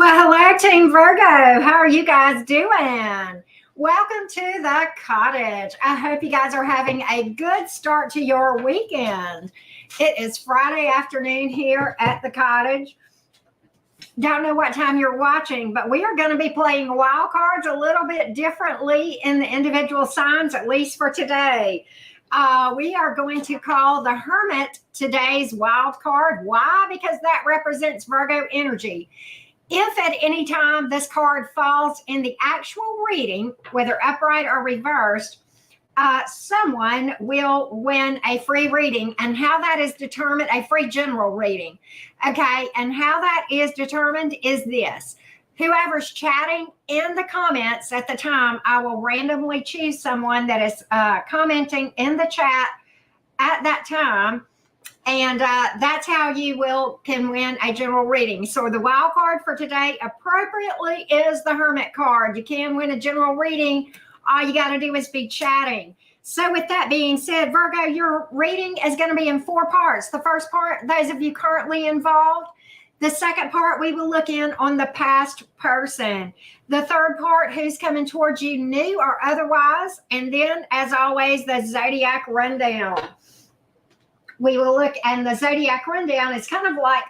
Well, hello, Team Virgo. How are you guys doing? Welcome to the cottage. I hope you guys are having a good start to your weekend. It is Friday afternoon here at the cottage. Don't know what time you're watching, but we are going to be playing wild cards a little bit differently in the individual signs, at least for today. We are going to call the Hermit today's wild card. Why? Because that represents Virgo energy. If at any time this card falls in the actual reading, whether upright or reversed, someone will win a free reading. And how that is determined, a free general reading. Okay. And how that is determined is this. Whoever's chatting in the comments at the time, I will randomly choose someone that is commenting in the chat at that time. And that's how you can win a general reading. So the wild card for today appropriately is the Hermit card. You can win a general reading. All you got to do is be chatting. So with that being said, Virgo, your reading is going to be in 4 parts. The first part, those of you currently involved. The second part, we will look in on the past person. The third part, who's coming towards you, new or otherwise. And then, as always, the Zodiac rundown. We will look, and the Zodiac rundown is kind of like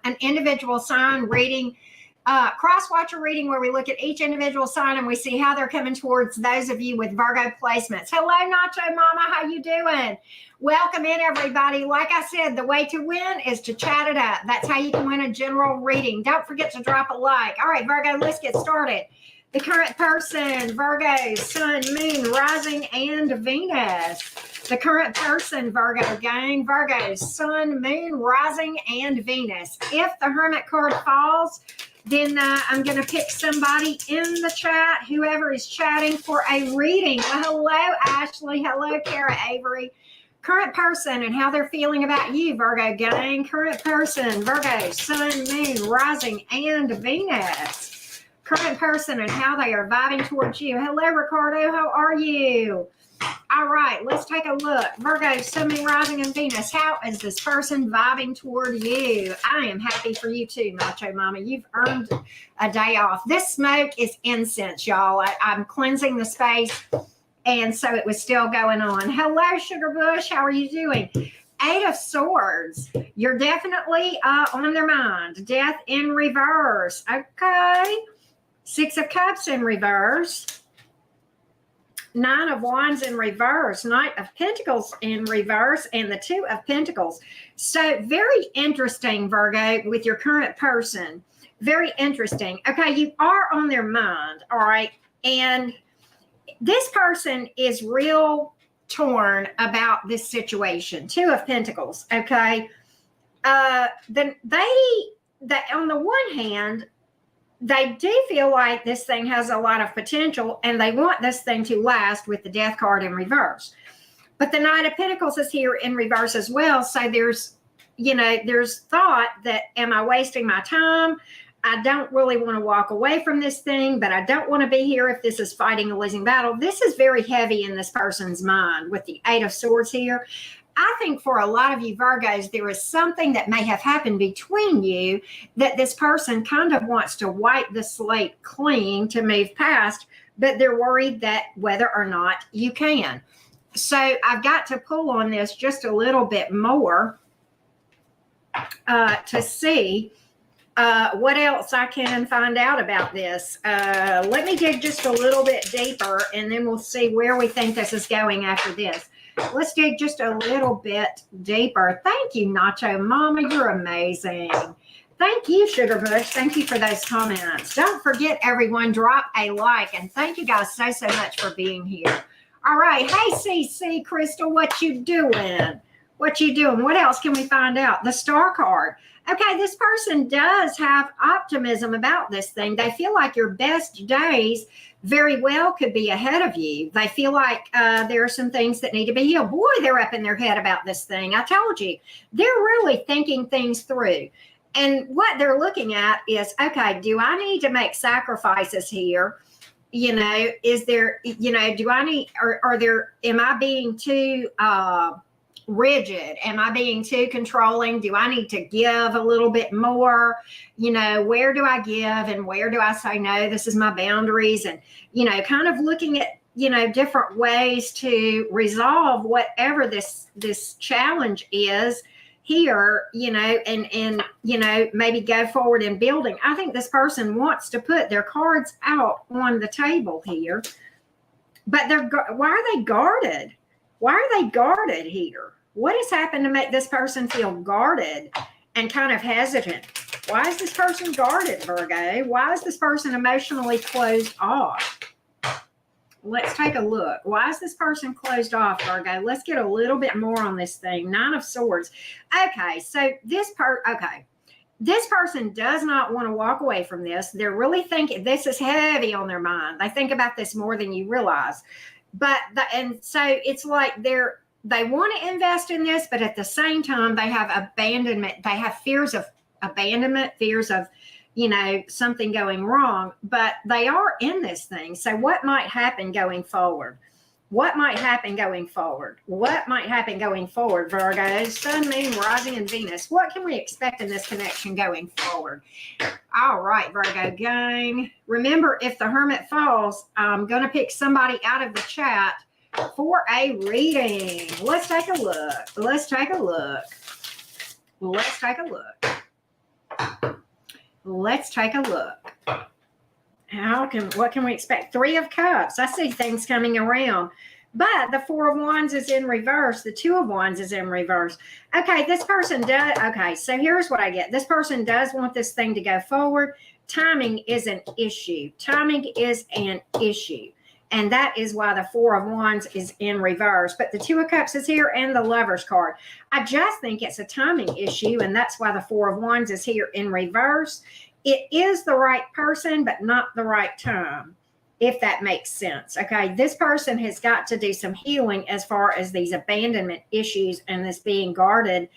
an individual sign reading, cross-watcher reading, where we look at each individual sign and we see how they're coming towards those of you with Virgo placements. Hello, Nacho Mama. How you doing? Welcome in, everybody. Like I said, the way to win is to chat it up. That's how you can win a general reading. Don't forget to drop a like. All right, Virgo, let's get started. The current person, Virgo, Sun, Moon, Rising, and Venus. The current person, Virgo gang, Virgo, Sun, Moon, Rising, and Venus. If the Hermit card falls, then I'm going to pick somebody in the chat, whoever is chatting, for a reading. Well, hello, Ashley. Hello, Kara Avery. Current person and how they're feeling about you, Virgo gang. Current person, Virgo, Sun, Moon, Rising, and Venus. Current person and how they are vibing towards you. Hello, Ricardo. How are you? All right, let's take a look. Virgo, Sun, Moon, Rising, and Venus. How is this person vibing toward you? I am happy for you too, Nacho Mama. You've earned a day off. This smoke is incense, y'all. I'm cleansing the space, and so it was still going on. Hello, Sugar Bush. How are you doing? 8 of Swords. You're definitely on their mind. Death in reverse. Okay. 6 of Cups in reverse. 9 of Wands in reverse. Knight of Pentacles in reverse. And the 2 of Pentacles. So very interesting, Virgo, with your current person. Very interesting. Okay, you are on their mind, all right? And this person is real torn about this situation. 2 of Pentacles, okay? Then they on the one hand, they do feel like this thing has a lot of potential and they want this thing to last with the Death card in reverse. But the Knight of Pentacles is here in reverse as well. So there's thought that, am I wasting my time? I don't really want to walk away from this thing, but I don't want to be here if this is fighting a losing battle. This is very heavy in this person's mind with the 8 of Swords here. I think for a lot of you Virgos, there is something that may have happened between you that this person kind of wants to wipe the slate clean to move past, but they're worried that whether or not you can. So I've got to pull on this just a little bit more to see what else I can find out about this. Let me dig just a little bit deeper and then we'll see where we think this is going after this. Let's dig just a little bit deeper. Thank you, Nacho Mama. You're amazing. Thank you, Sugar Bush. Thank you for those comments. Don't forget, everyone, drop a like. And thank you guys so much for being here. All right. Hey, CC Crystal, what you doing? What you doing? What else can we find out? The Star card. Okay, this person does have optimism about this thing. They feel like your best days very well could be ahead of you. They feel like there are some things that need to be healed. Boy, they're up in their head about this thing. I told you, they're really thinking things through. And what they're looking at is, okay, do I need to make sacrifices here? Is there, do I need, am I being too rigid? Am I being too controlling? Do I need to give a little bit more? Where do I give and where do I say, no, this is my boundaries? And, kind of looking at, different ways to resolve whatever this challenge is here, and maybe go forward in building. I think this person wants to put their cards out on the table here, but why are they guarded? Why are they guarded here? What has happened to make this person feel guarded and kind of hesitant? Why is this person guarded, Virgo? Why is this person emotionally closed off? Let's take a look. Why is this person closed off, Virgo? Let's get a little bit more on this thing. Nine of Swords. Okay, so this person does not want to walk away from this. They're really thinking this is heavy on their mind. They think about this more than you realize. And so it's like they want to invest in this, but at the same time, they have abandonment. They have fears of abandonment, fears of, something going wrong, but they are in this thing. So what might happen going forward? What might happen going forward? What might happen going forward, Virgo? Sun, Moon, Rising, and Venus. What can we expect in this connection going forward? All right, Virgo gang. Remember, if the Hermit falls, I'm going to pick somebody out of the chat for a reading. Let's take a look. Let's take a look. Let's take a look. Let's take a look. What can we expect? Three of Cups. I see things coming around. But the Four of Wands is in reverse. The Two of Wands is in reverse. Okay, this person does. Okay, so here's what I get. This person does want this thing to go forward. Timing is an issue. Timing is an issue. And that is why the Four of Wands is in reverse. But the Two of Cups is here and the Lover's card. I just think it's a timing issue, and that's why the Four of Wands is here in reverse. It is the right person, but not the right time, if that makes sense. Okay, this person has got to do some healing as far as these abandonment issues and this being guarded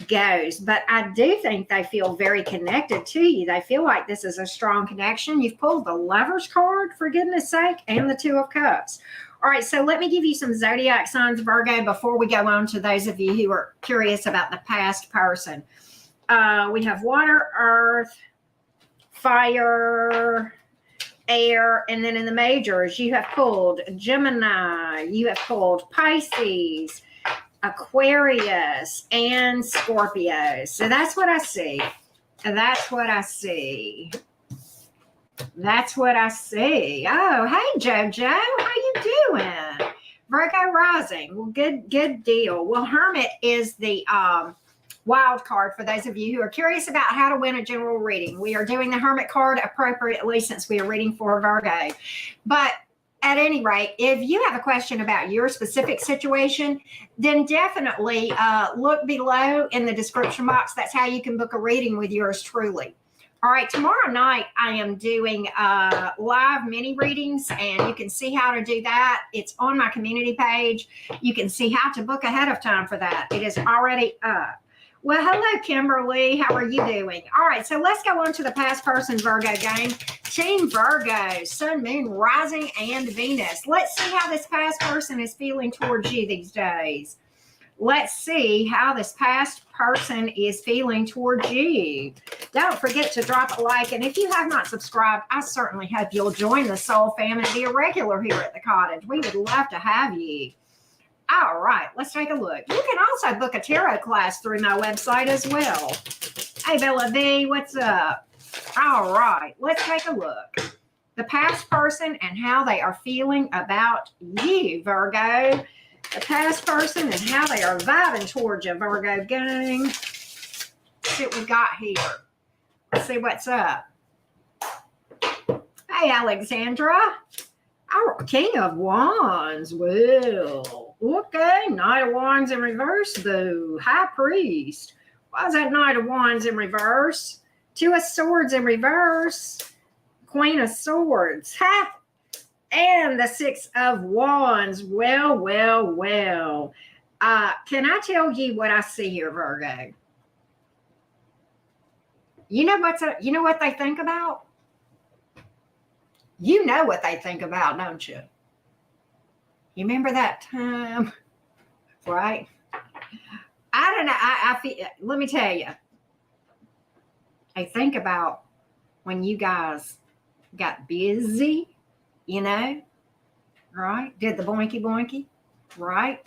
goes. But I do think they feel very connected to you. They feel like this is a strong connection. You've pulled the Lover's card, for goodness sake, and the Two of Cups. All right, so let me give you some zodiac signs, Virgo, before we go on to those of you who are curious about the past person. We have water, earth, fire, air, and then in the majors, you have pulled Gemini, you have pulled Pisces, Aquarius, and Scorpio. So that's what I see. That's what I see. That's what I see. Oh, hey, JoJo. How you doing? Virgo rising. Well, good deal. Well, Hermit is the wild card for those of you who are curious about how to win a general reading. We are doing the Hermit card appropriately since we are reading for Virgo. But at any rate, if you have a question about your specific situation, then definitely look below in the description box. That's how you can book a reading with yours truly. All right, tomorrow night I am doing live mini readings, and you can see how to do that. It's on my community page. You can see how to book ahead of time for that. It is already up. Well, hello, Kimberly. How are you doing? All right, so let's go on to the past person, Virgo gang. Team Virgo, Sun, Moon, Rising, and Venus. Let's see how this past person is feeling towards you these days. Let's see how this past person is feeling towards you. Don't forget to drop a like. And if you have not subscribed, I certainly hope you'll join the Soul family and be a regular here at the Cottage. We would love to have you. All right, let's take a look. You can also book a tarot class through my website as well. Hey, Bella V, what's up? All right, let's take a look. The past person and how they are feeling about you, Virgo. The past person and how they are vibing towards you, Virgo gang. Let's see what we got here. Let's see what's up. Hey, Alexandra. Our King of Wands. Well, okay. Knight of Wands in reverse, though. High Priest. Why is that Knight of Wands in reverse? Two of Swords in reverse. Queen of Swords. Ha! And the Six of Wands. Well. Can I tell you what I see here, Virgo? You know what they think about? You know what they think about, don't you? You remember that time, right? don't know. I feel, let me tell you. I think about when you guys got busy, you know, right? Did the boinky boinky, right?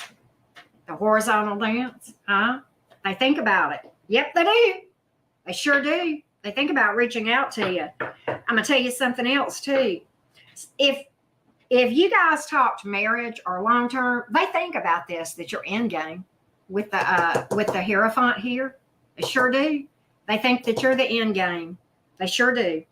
The horizontal dance, huh? They think about it. Yep, they do. They sure do. They think about reaching out to you. I'm gonna tell you something else too. If you guys talked marriage or long term, they think about this, that you're end game with the Hierophant here. They sure do. They think that you're the end game. They sure do.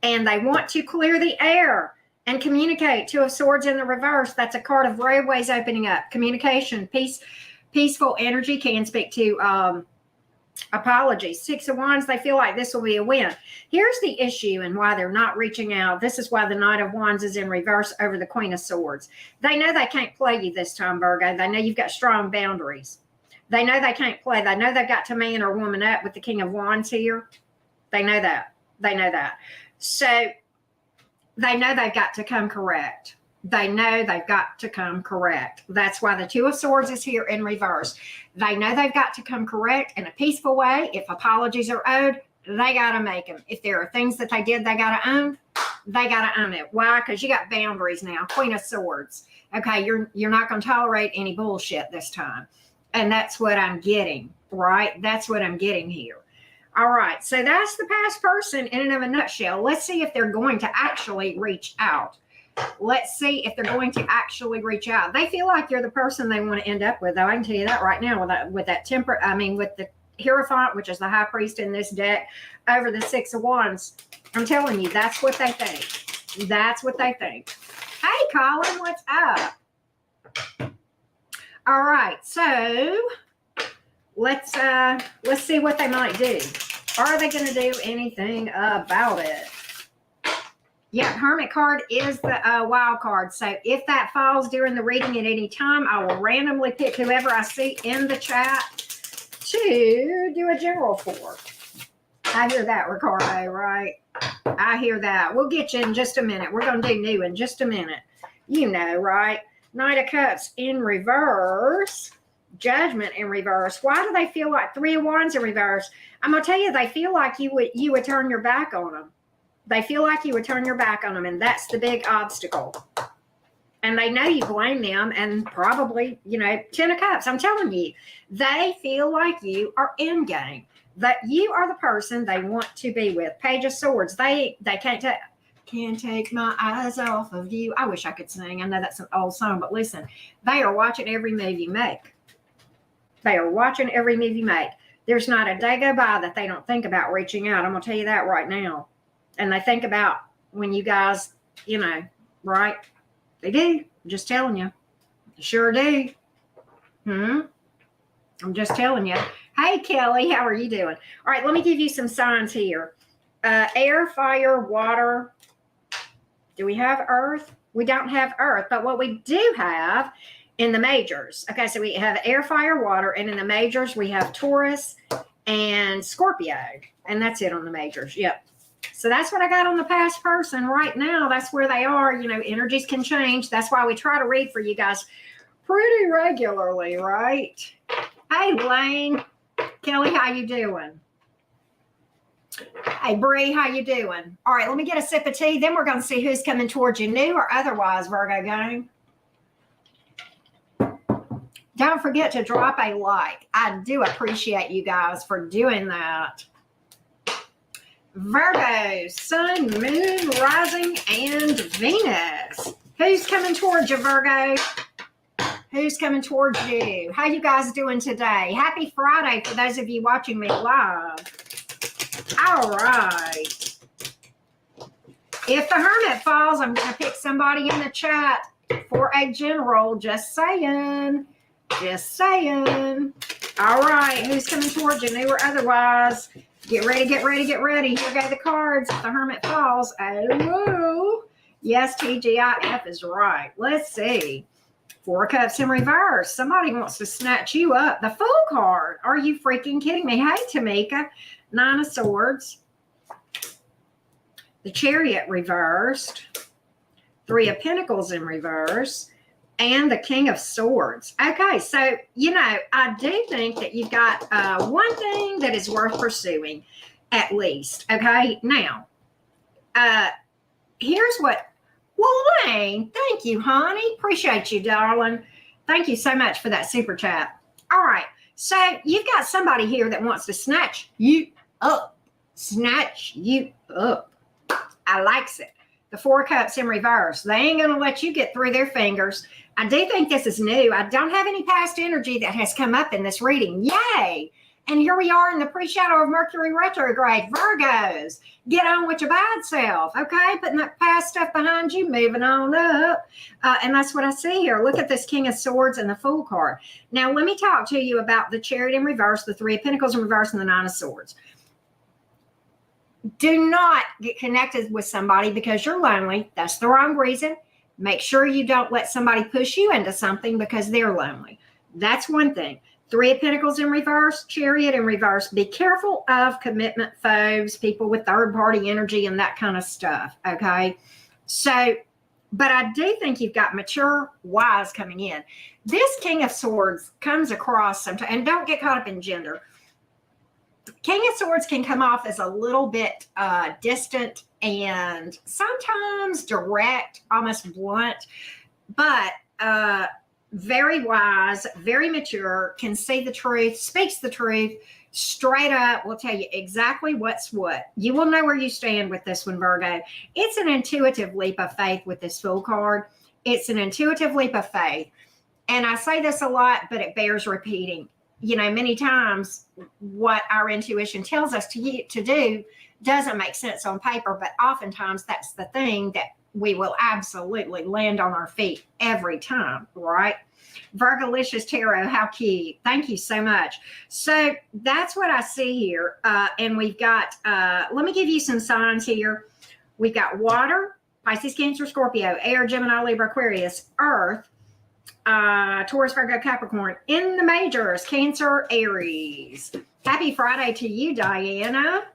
And they want to clear the air and communicate. Two of Swords in the reverse. That's a card of roadways opening up. Communication, peaceful energy. Can speak to apologies. Six of Wands. They feel like this will be a win. Here's the issue and why they're not reaching out. This is why the Knight of Wands is in reverse over the Queen of Swords. They know they can't play you this time, Virgo. They know you've got strong boundaries. They know they can't play. They know they've got to man or woman up with the King of Wands here. They know that. They know that. So they know they've got to come correct. They know they've got to come correct. That's why the Two of Swords is here in reverse. They know they've got to come correct in a peaceful way. If apologies are owed, they got to make them. If there are things that they did they got to own, they got to own it. Why? Because you got boundaries now. Queen of Swords. Okay, you're not going to tolerate any bullshit this time. And that's what I'm getting, right? That's what I'm getting here. All right, so that's the past person in and of a nutshell. Let's see if they're going to actually reach out. Let's see if they're going to actually reach out. They feel like you're the person they want to end up with, though. I can tell you that right now with that with the Hierophant, which is the High Priest in this deck, over the Six of Wands. I'm telling you, that's what they think. That's what they think. Hey, Colin, what's up? All right, so let's see what they might do. Are they going to do anything about it? Yeah, Hermit card is the wild card. So if that falls during the reading at any time, I will randomly pick whoever I see in the chat to do a general for. I hear that, Ricardo, right? I hear that. We'll get you in just a minute. We're going to do new in just a minute. You know, right? Knight of Cups in reverse. Judgment in reverse. Why do they feel like Three of Wands in reverse? I'm going to tell you, they feel like you would turn your back on them. They feel like you would turn your back on them, and that's the big obstacle. And they know you blame them, and probably, you know, Ten of Cups. I'm telling you, they feel like you are end game. That you are the person they want to be with. Page of Swords. They can't take my eyes off of you. I wish I could sing. I know that's an old song, but listen, they are watching every move you make. They are watching every move you make. There's not a day go by that they don't think about reaching out. I'm going to tell you that right now. And they think about when you guys, you know, right? They do. I'm just telling you. They sure do. I'm just telling you. Hey, Kelly, how are you doing? All right, let me give you some signs here. Air, fire, water. Do we have earth? We don't have earth, but what we do have in the majors. Okay, so we have air, fire, water, and in the majors, we have Taurus and Scorpio. And that's it on the majors. Yep. So that's what I got on the past person right now. That's where they are. You know, energies can change. That's why we try to read for you guys pretty regularly, right? Hey, Lane. Kelly, how you doing? Hey, Bree, how you doing? All right, let me get a sip of tea. Then we're going to see who's coming towards you, new or otherwise, Virgo gang. Don't forget to drop a like. I do appreciate you guys for doing that. Virgo, Sun, Moon, Rising, and Venus. Who's coming towards you, Virgo? Who's coming towards you? How you guys doing today? Happy Friday for those of you watching me live. All right. If the Hermit falls, I'm going to pick somebody in the chat for a general. Just saying. Just saying. All right. Who's coming towards you, new or otherwise? Get ready, get ready, get ready. Here go the cards. If the Hermit falls, oh, yes, TGIF is right. Let's see. Four of Cups in reverse. Somebody wants to snatch you up. The Fool card. Are you freaking kidding me? Hey, Tamika. Nine of Swords. The Chariot reversed. Three of Pentacles in reverse. and the King of Swords. Okay, so, I do think that you've got one thing that is worth pursuing, at least. Okay, now, here's what, well, Lane, thank you, honey. Appreciate you, darling. Thank you so much for that super chat. All right, so you've got somebody here that wants to snatch you up. Snatch you up. I likes it. The Four Cups in reverse. They ain't going to let you get through their fingers. I do think this is new. I don't have any past energy that has come up in this reading. Yay! And here we are in the pre-shadow of Mercury retrograde. Virgos, get on with your bad self, okay? Putting that past stuff behind you, moving on up. And that's what I see here. Look at this King of Swords and the Fool card. Now, let me talk to you about the Chariot in reverse, the Three of Pentacles in reverse, and the Nine of Swords. Do not get connected with somebody because you're lonely. That's the wrong reason. Make sure you don't let somebody push you into something because they're lonely. That's one thing. Three of Pentacles in reverse, Chariot in reverse. Be careful of commitment phobes, people with third-party energy and that kind of stuff, okay? So, but I do think you've got mature, wise coming in. This King of Swords comes across sometimes, and don't get caught up in gender. King of Swords can come off as a little bit distant and sometimes direct, almost blunt, but very wise, very mature, can see the truth, speaks the truth, straight up, will tell you exactly what's what. You will know where you stand with this one, Virgo. It's an intuitive leap of faith with this Fool card. It's an intuitive leap of faith. And I say this a lot, but it bears repeating. Many times what our intuition tells us to do doesn't make sense on paper, but oftentimes that's the thing that we will absolutely land on our feet every time, right? Virgolicious Tarot, how cute. Thank you so much. So that's what I see here. And we've got, let me give you some signs here. We've got water, Pisces, Cancer, Scorpio, air, Gemini, Libra, Aquarius, earth, Taurus, Virgo, Capricorn. In the majors, Cancer, Aries. Happy Friday to you, Diana.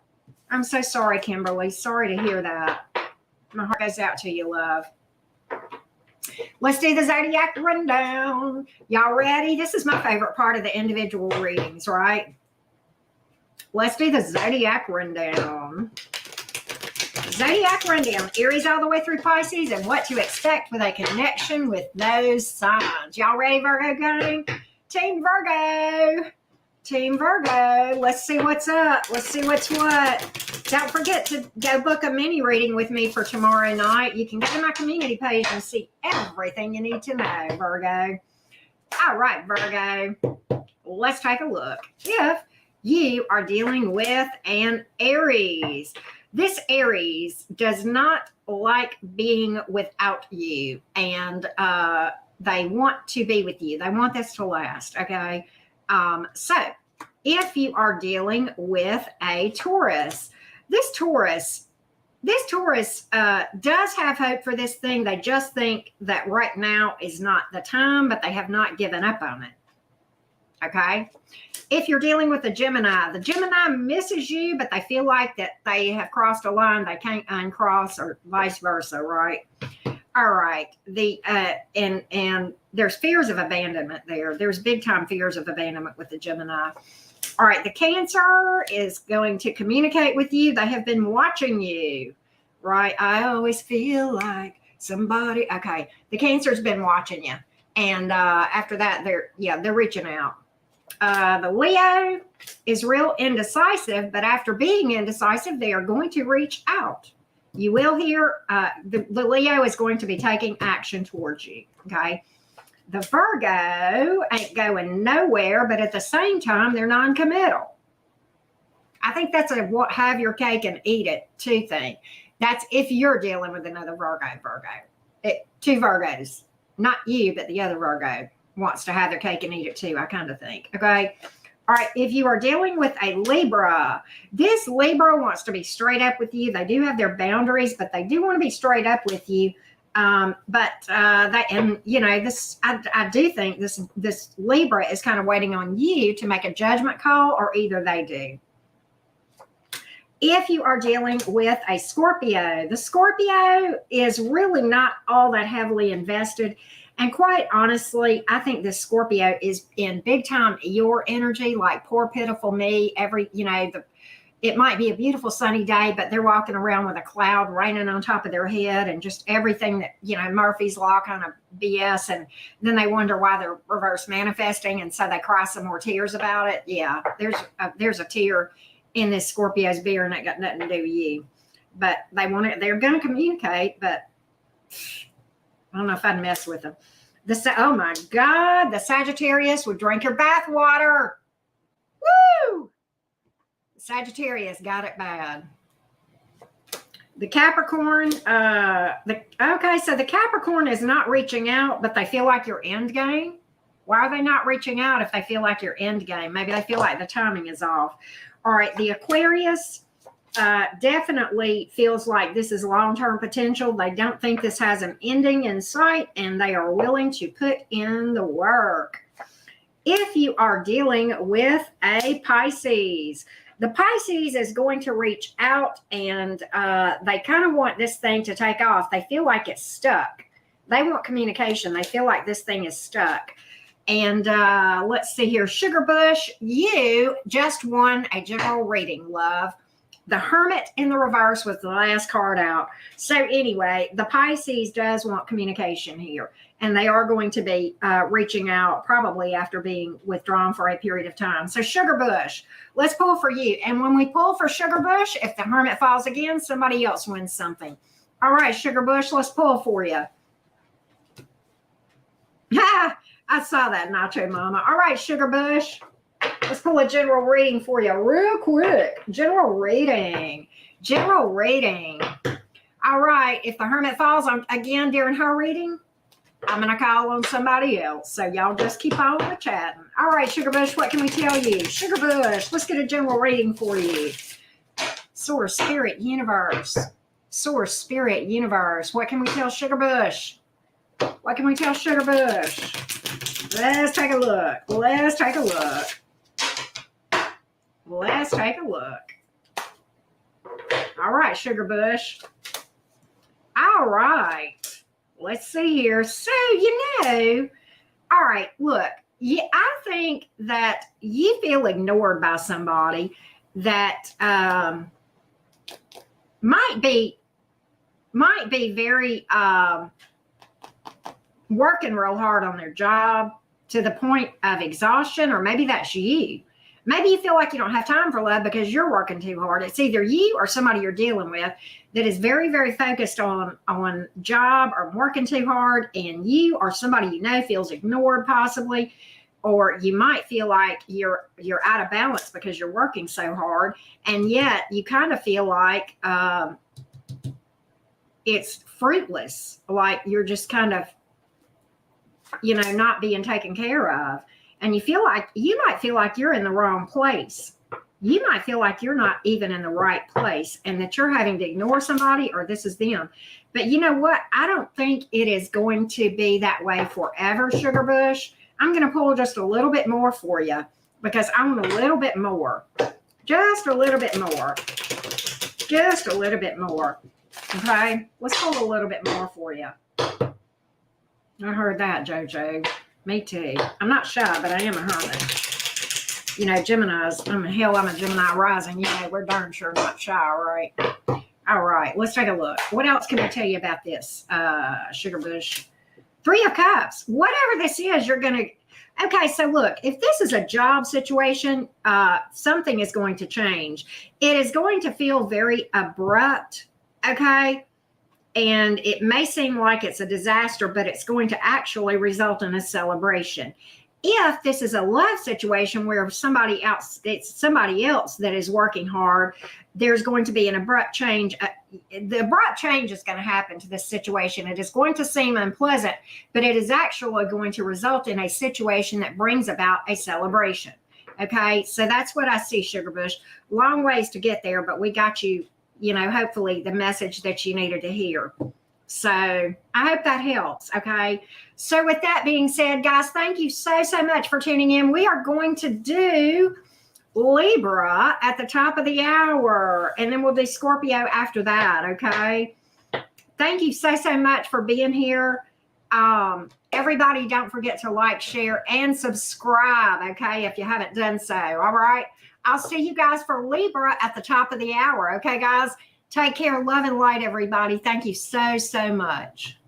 I'm so sorry, Kimberly. Sorry to hear that. My heart goes out to you, love. Let's do the Zodiac rundown. Y'all ready? This is my favorite part of the individual readings, right? Let's do the Zodiac rundown. Zodiac rundown, Aries all the way through Pisces, and what to expect with a connection with those signs. Y'all ready, Virgo gang? Team Virgo. Team Virgo. Let's see what's up. Let's see what's what. Don't forget to go book a mini reading with me for tomorrow night. You can go to my community page and see everything you need to know, Virgo. All right, Virgo. Let's take a look. If you are dealing with an Aries, this Aries does not like being without you, and they want to be with you. They want this to last, okay? So if you are dealing with a Taurus, this Taurus does have hope for this thing. They just think that right now is not the time, but they have not given up on it, okay? If you're dealing with the Gemini misses you, but they feel like that they have crossed a line they can't uncross, or vice versa, right? All right. And there's fears of abandonment there. There's big time fears of abandonment with the Gemini. All right. The Cancer is going to communicate with you. They have been watching you, right? I always feel like somebody. Okay. The Cancer's been watching you. And after that, they're reaching out. The Leo is real indecisive, but after being indecisive, they are going to reach out. You will hear the Leo is going to be taking action towards you, okay? The Virgo ain't going nowhere, but at the same time, they're non-committal. I think that's a have your cake and eat it too thing. That's if you're dealing with another Virgo. Two Virgos, not you, but the other Virgo wants to have their cake and eat it too, I kind of think, okay? All right, if you are dealing with a Libra, this Libra wants to be straight up with you. They do have their boundaries, but they do want to be straight up with you. I do think this Libra is kind of waiting on you to make a judgment call, or either they do. If you are dealing with a Scorpio, the Scorpio is really not all that heavily invested. And quite honestly, I think this Scorpio is in big time your energy, like poor pitiful me. It might be a beautiful sunny day, but they're walking around with a cloud raining on top of their head and just everything that, Murphy's Law kind of BS. And then they wonder why they're reverse manifesting. And so they cry some more tears about it. Yeah, there's a tear in this Scorpio's beer and that got nothing to do with you. But they're going to communicate, but I don't know if I'd mess with them. Oh my God, the Sagittarius would drink your bath water. Woo! Sagittarius got it bad. The Capricorn, so the Capricorn is not reaching out, but they feel like your end game. Why are they not reaching out if they feel like your end game? Maybe they feel like the timing is off. All right, the Aquarius definitely feels like this is long-term potential. They don't think this has an ending in sight, and they are willing to put in the work. If you are dealing with a Pisces, the Pisces is going to reach out and they kind of want this thing to take off. They feel like it's stuck. They want communication. They feel like this thing is stuck. And let's see here. Sugar Bush, you just won a general reading, love. The Hermit in the reverse was the last card out. So anyway, the Pisces does want communication here. And they are going to be reaching out probably after being withdrawn for a period of time. So Sugar Bush, let's pull for you. And when we pull for Sugar Bush, if the Hermit falls again, somebody else wins something. All right, Sugar Bush, let's pull for you. Ha! I saw that, Nacho Mama. All right, Sugar Bush. Let's pull a general reading for you real quick. General reading. All right, if the Hermit falls again during her reading, I'm going to call on somebody else. So y'all just keep on chatting. All right, Sugar Bush, what can we tell you? Sugar Bush, let's get a general reading for you. Source, Spirit, Universe. Source, Spirit, Universe. What can we tell Sugar Bush? What can we tell Sugar Bush? Let's take a look. All right, Sugar Bush. All right. Let's see here. So, all right, look, I think that you feel ignored by somebody that might be very working real hard on their job to the point of exhaustion, or maybe that's you. Maybe you feel like you don't have time for love because you're working too hard. It's either you or somebody you're dealing with that is very, very focused on job or working too hard, and you or somebody feels ignored possibly, or you might feel like you're out of balance because you're working so hard, and yet you kind of feel like it's fruitless, like you're just kind of not being taken care of. And you might feel like you're in the wrong place. You might feel like you're not even in the right place and that you're having to ignore somebody or this is them. But you know what? I don't think it is going to be that way forever, Sugar Bush. I'm going to pull just a little bit more for you because I want a little bit more. Just a little bit more. Okay? Let's pull a little bit more for you. I heard that, JoJo. Me too. I'm not shy, but I am a hermit. Geminis. I'm a Gemini rising. We're darn sure not shy, right? All right, let's take a look. What else can I tell you about this, Sugar Bush? 3 of Cups. Whatever this is, you're going to... Okay, so look, if this is a job situation, something is going to change. It is going to feel very abrupt, okay? And it may seem like it's a disaster, but it's going to actually result in a celebration. If this is a love situation where it's somebody else that is working hard, there's going to be an abrupt change. The abrupt change is going to happen to this situation. It is going to seem unpleasant, but it is actually going to result in a situation that brings about a celebration. Okay, so that's what I see, Sugar Bush. Long ways to get there, but we got you. Hopefully the message that you needed to hear. So I hope that helps. Okay. So with that being said, guys, thank you so much for tuning in. We are going to do Libra at the top of the hour, and then we'll do Scorpio after that. Okay. Thank you so much for being here. Everybody, don't forget to like, share, and subscribe, okay, if you haven't done so. All right. I'll see you guys for Libra at the top of the hour. Okay, guys? Take care. Love and light, everybody. Thank you so, so much.